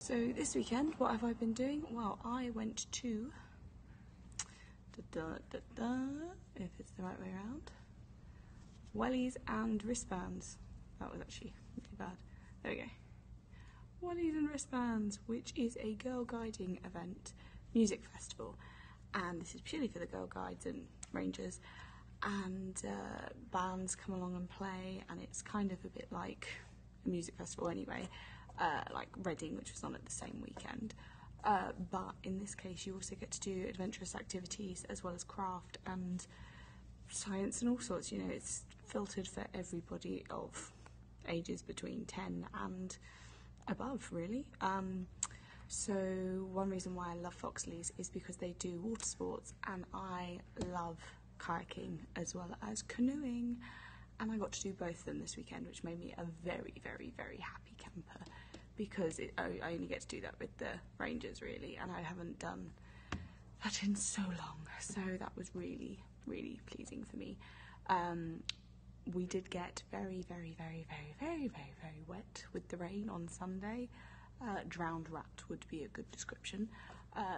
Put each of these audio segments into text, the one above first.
So this weekend, what have I been doing? Well, I went to, if it's the right way around, Wellies and Wristbands. That was actually really bad. There we go. Wellies and Wristbands, which is a girl guiding event, music festival. And this is purely for the girl guides and rangers. And bands come along and play, and it's kind of a bit like a music festival anyway. Like Reading, which was on at the same weekend, but in this case you also get to do adventurous activities as well as craft and science and all sorts. You know, it's filtered for everybody of ages between 10 and above, really. So one reason why I love Foxleys is because they do water sports, and I love kayaking as well as canoeing, and I got to do both of them this weekend, which made me a very, very, very happy camper, because I only get to do that with the rangers, really, and I haven't done that in so long, so that was really, really pleasing for me. We did get very, very, very, very, very, very, very wet with the rain on Sunday. Drowned rat would be a good description.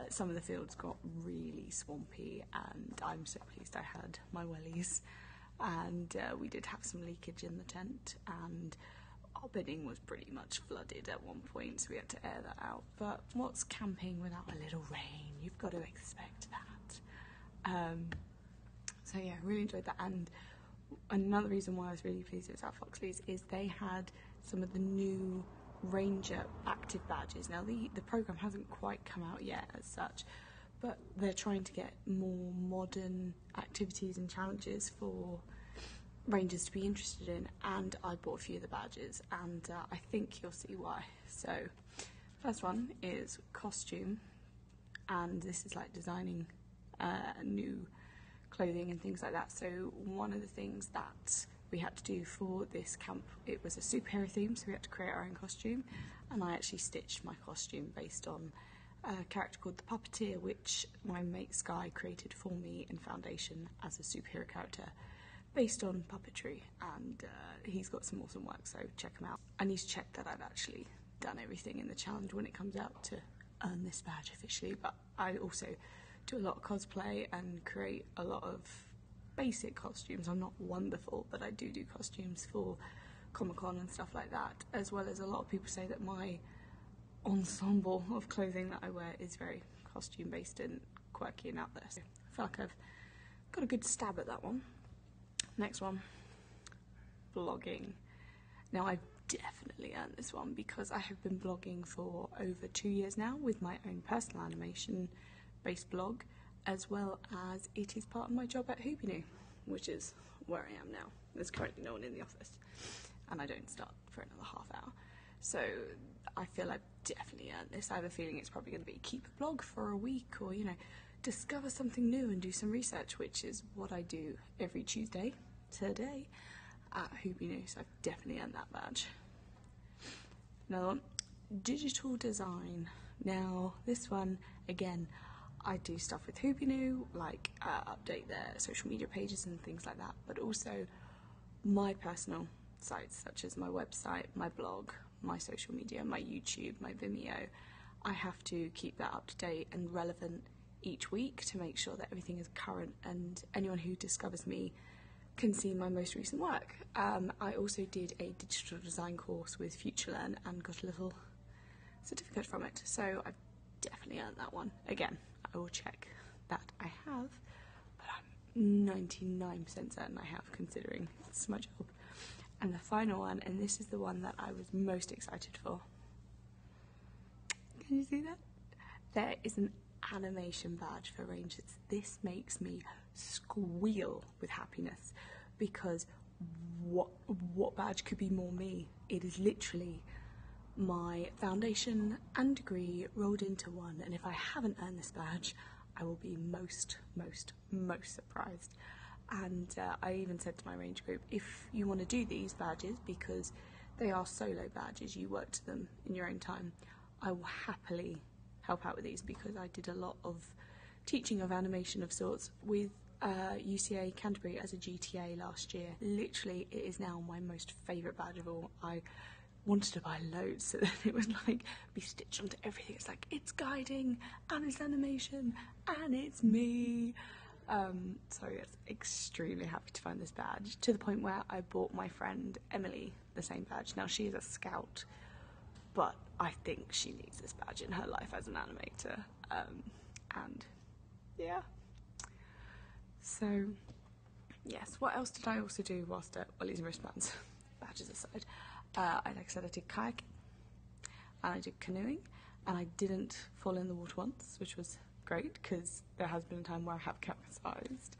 Some of the fields got really swampy, and I'm so pleased I had my wellies. And we did have some leakage in the tent, and our bedding was pretty much flooded at one point, so we had to air that out. But what's camping without a little rain? You've got to expect that. So yeah, really enjoyed that. And another reason why I was really pleased it was at Foxleys is they had some of the new Ranger active badges. Now the programme hasn't quite come out yet as such, but they're trying to get more modern activities and challenges for rangers to be interested in, and I bought a few of the badges, and I think you'll see why. So first one is costume, and this is like designing new clothing and things like that. So one of the things that we had to do for this camp, it was a superhero theme, so we had to create our own costume, and I actually stitched my costume based on a character called the Puppeteer, which my mate Sky created for me in Foundation as a superhero character based on puppetry, and he's got some awesome work, so check him out. I need to check that I've actually done everything in the challenge when it comes out to earn this badge officially, but I also do a lot of cosplay and create a lot of basic costumes. I'm not wonderful, but I do costumes for Comic-Con and stuff like that, as well as a lot of people say that my ensemble of clothing that I wear is very costume based and quirky and out there, so I feel like I've got a good stab at that one. Next one, blogging. Now I've definitely earned this one because I have been blogging for over 2 years now with my own personal animation based blog, as well as it is part of my job at Hoobinoo, which is where I am now. There's currently no one in the office, and I don't start for another half hour. So I feel I've definitely earned this. I have a feeling it's probably going to be keep a blog for a week, or, you know, discover something new and do some research, which is what I do every Tuesday, today, at Hoobinoo, so I've definitely earned that badge. Another one, digital design. Now this one, again, I do stuff with Hoobinoo, like update their social media pages and things like that, but also my personal sites, such as my website, my blog, my social media, my YouTube, my Vimeo. I have to keep that up to date and relevant each week to make sure that everything is current, and anyone who discovers me can see my most recent work. I also did a digital design course with FutureLearn and got a little certificate from it, so I've definitely earned that one. Again, I will check that I have, but I'm 99% certain I have, considering it's my job. And the final one, and this is the one that I was most excited for. Can you see that? There is an animation badge for rangers. This makes me squeal with happiness, because what badge could be more me? It is literally my foundation and degree rolled into one, and if I haven't earned this badge, I will be most surprised. And I even said to my range group, if you want to do these badges, because they are solo badges, you work to them in your own time, I will happily help out with these, because I did a lot of teaching of animation of sorts with UCA Canterbury as a GTA last year. Literally, it is now my most favourite badge of all. I wanted to buy loads, so then it would like be stitched onto everything. It's like, it's guiding and it's animation and it's me. So yes, extremely happy to find this badge, to the point where I bought my friend Emily the same badge. Now she is a scout, but I think she needs this badge in her life as an animator. And yeah, so yes, what else did I also do whilst at Wellies and Wristbands? Badges aside, like I said, I did kayaking and I did canoeing, and I didn't fall in the water once, which was great because there has been a time where I have capsized.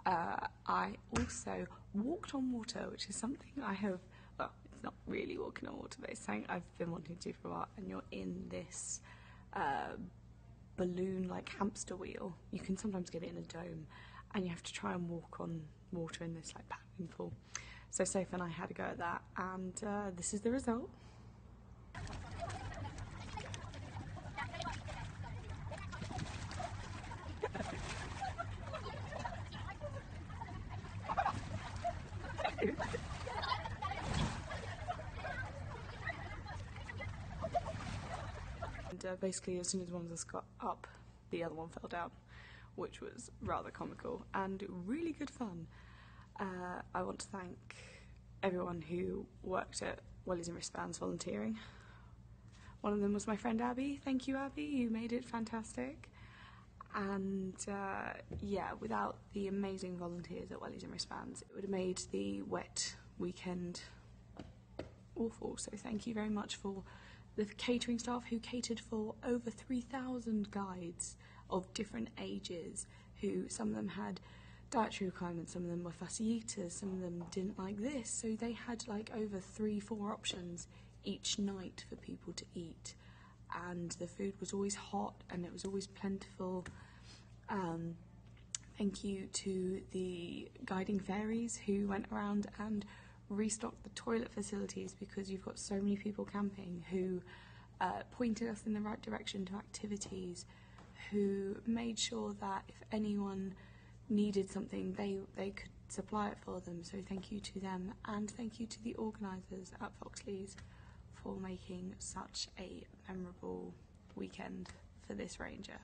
I also walked on water, which is something I have, well, it's not really walking on water, but it's something I've been wanting to do for a while. And you're in this balloon like hamster wheel. You can sometimes get it in a dome, and you have to try and walk on water in this like paddling pool. So Soph and I had a go at that, and this is the result. And basically, as soon as one of us got up, the other one fell down, which was rather comical and really good fun. I want to thank everyone who worked at Wellies and Wristbands volunteering. One of them was my friend Abby. Thank you, Abby, you made it fantastic. And yeah, without the amazing volunteers at Wellies and Wristbands, it would have made the wet weekend awful. So thank you very much for the catering staff who catered for over 3,000 guides of different ages, who some of them had dietary requirements, some of them were fussy eaters, some of them didn't like this, so they had like over 3-4 options each night for people to eat, and the food was always hot and it was always plentiful. Thank you to the guiding fairies who went around and restocked the toilet facilities, because you've got so many people camping, who pointed us in the right direction to activities, who made sure that if anyone needed something, they could supply it for them. So thank you to them, and thank you to the organisers at Foxley's for making such a memorable weekend for this ranger.